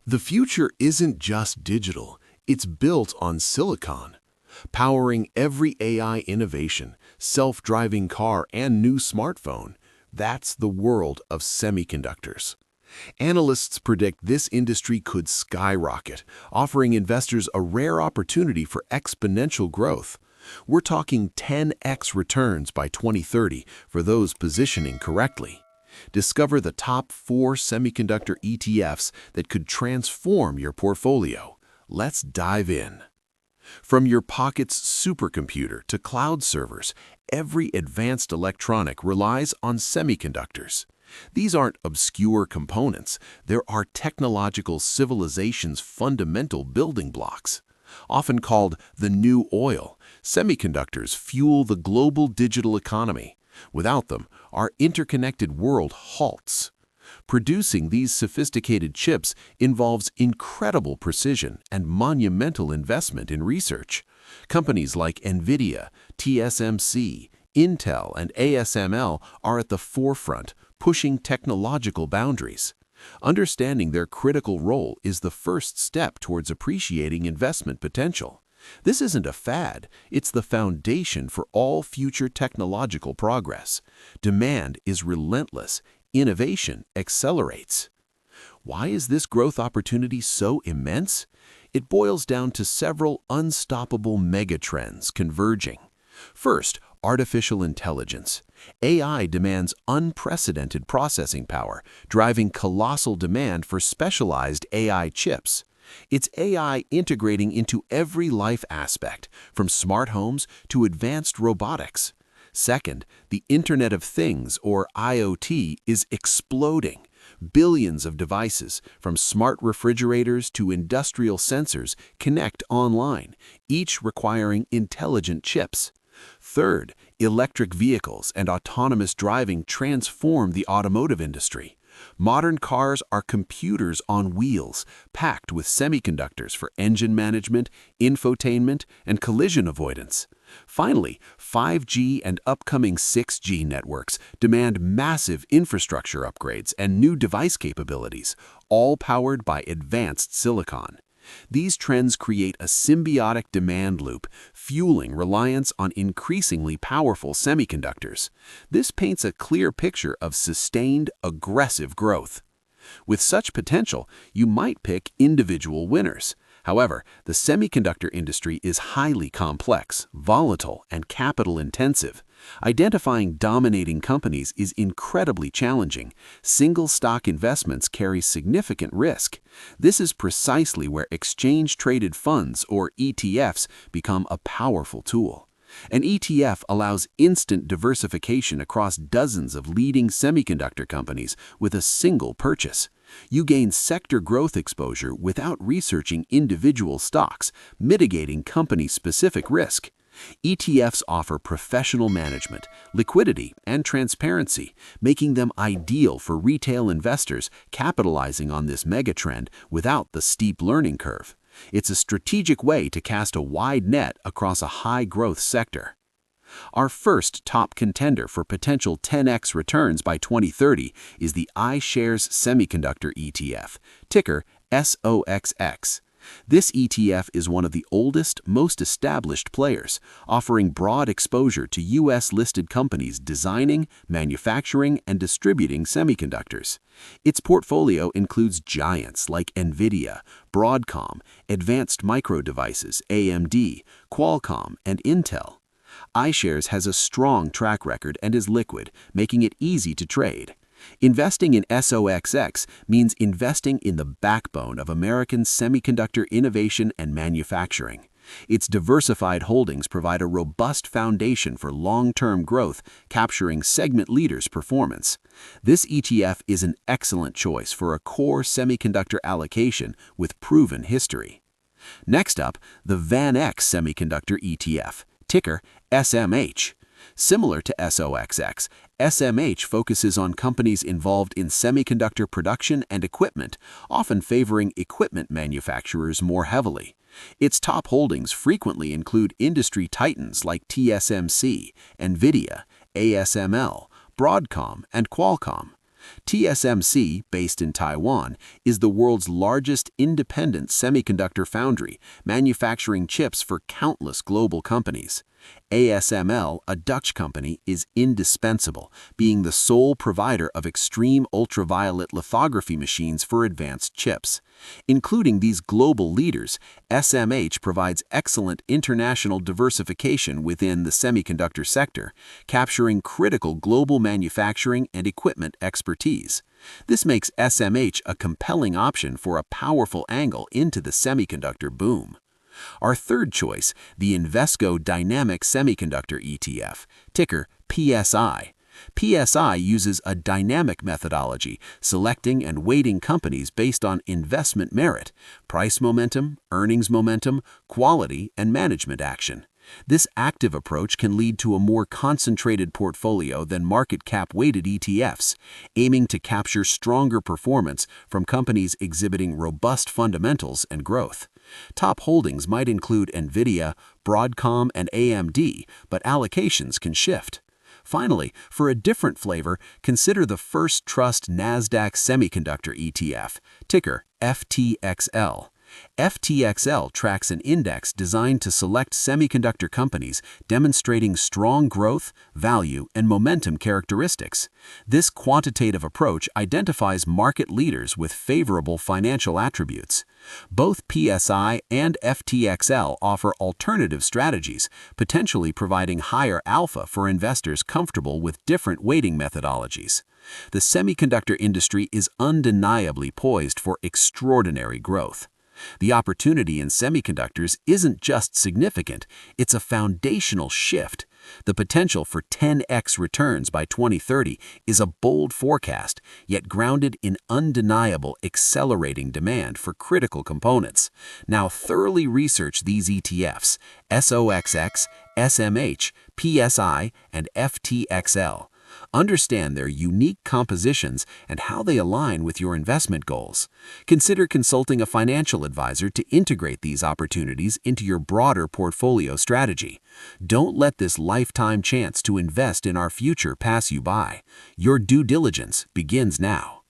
The future isn't just digital, it's built on silicon. Powering every AI innovation, self-driving car, and new smartphone, that's the world of semiconductors. Analysts predict this industry could skyrocket, offering investors a rare opportunity for exponential growth. We're talking 10x returns by 2030 for those positioning correctly. Discover the top 4 semiconductor ETFs that could transform your portfolio. Let's dive in. From your pocket's supercomputer to cloud servers, every advanced electronic relies on semiconductors. These aren't obscure components, they're our technological civilization's fundamental building blocks. Often called the new oil, semiconductors fuel the global digital economy. Without them, our interconnected world halts. Producing these sophisticated chips involves incredible precision and monumental investment in research. Companies like NVIDIA, TSMC, Intel, and ASML are at the forefront, pushing technological boundaries. Understanding their critical role is the first step towards appreciating investment potential. This isn't a fad, it's the foundation for all future technological progress. Demand is relentless, innovation accelerates. Why is this growth opportunity so immense? It boils down to several unstoppable megatrends converging. First, artificial intelligence. AI demands unprecedented processing power, driving colossal demand for specialized AI chips. It's AI integrating into every life aspect, from smart homes to advanced robotics. Second, the Internet of Things, or IoT, is exploding. Billions of devices, from smart refrigerators to industrial sensors, connect online, each requiring intelligent chips. Third, electric vehicles and autonomous driving transform the automotive industry. Modern cars are computers on wheels, packed with semiconductors for engine management, infotainment, and collision avoidance. Finally, 5G and upcoming 6G networks demand massive infrastructure upgrades and new device capabilities, all powered by advanced silicon. These trends create a symbiotic demand loop, fueling reliance on increasingly powerful semiconductors. This paints a clear picture of sustained, aggressive growth. With such potential, you might pick individual winners. However, the semiconductor industry is highly complex, volatile, and capital-intensive. Identifying dominating companies is incredibly challenging. Single-stock investments carry significant risk. This is precisely where exchange-traded funds, or ETFs, become a powerful tool. An ETF allows instant diversification across dozens of leading semiconductor companies with a single purchase. You gain sector growth exposure without researching individual stocks, mitigating company-specific risk. ETFs offer professional management, liquidity, and transparency, making them ideal for retail investors capitalizing on this megatrend without the steep learning curve. It's a strategic way to cast a wide net across a high-growth sector. Our first top contender for potential 10x returns by 2030 is the iShares Semiconductor ETF, ticker SOXX. This ETF is one of the oldest, most established players, offering broad exposure to U.S.-listed companies designing, manufacturing, and distributing semiconductors. Its portfolio includes giants like NVIDIA, Broadcom, Advanced Micro Devices, AMD, Qualcomm, and Intel. iShares has a strong track record and is liquid, making it easy to trade. Investing in SOXX means investing in the backbone of American semiconductor innovation and manufacturing. Its diversified holdings provide a robust foundation for long-term growth, capturing segment leaders' performance. This ETF is an excellent choice for a core semiconductor allocation with proven history. Next up, the VanEck Semiconductor ETF, ticker SMH. Similar to SOXX, SMH focuses on companies involved in semiconductor production and equipment, often favoring equipment manufacturers more heavily. Its top holdings frequently include industry titans like TSMC, NVIDIA, ASML, Broadcom, and Qualcomm. TSMC, based in Taiwan, is the world's largest independent semiconductor foundry, manufacturing chips for countless global companies. ASML, a Dutch company, is indispensable, being the sole provider of extreme ultraviolet lithography machines for advanced chips. Including these global leaders, SMH provides excellent international diversification within the semiconductor sector, capturing critical global manufacturing and equipment expertise. This makes SMH a compelling option for a powerful angle into the semiconductor boom. Our third choice, the Invesco Dynamic Semiconductor ETF, ticker PSI. PSI uses a dynamic methodology, selecting and weighting companies based on investment merit, price momentum, earnings momentum, quality, and management action. This active approach can lead to a more concentrated portfolio than market cap-weighted ETFs, aiming to capture stronger performance from companies exhibiting robust fundamentals and growth. Top holdings might include NVIDIA, Broadcom, and AMD, but allocations can shift. Finally, for a different flavor, consider the First Trust Nasdaq Semiconductor ETF, ticker FTXL. FTXL tracks an index designed to select semiconductor companies demonstrating strong growth, value, and momentum characteristics. This quantitative approach identifies market leaders with favorable financial attributes. Both PSI and FTXL offer alternative strategies, potentially providing higher alpha for investors comfortable with different weighting methodologies. The semiconductor industry is undeniably poised for extraordinary growth. The opportunity in semiconductors isn't just significant, it's a foundational shift. The potential for 10x returns by 2030 is a bold forecast, yet grounded in undeniable accelerating demand for critical components. Now thoroughly research these ETFs, SOXX, SMH, PSI, and FTXL. Understand their unique compositions and how they align with your investment goals. Consider consulting a financial advisor to integrate these opportunities into your broader portfolio strategy. Don't let this lifetime chance to invest in our future pass you by. Your due diligence begins now.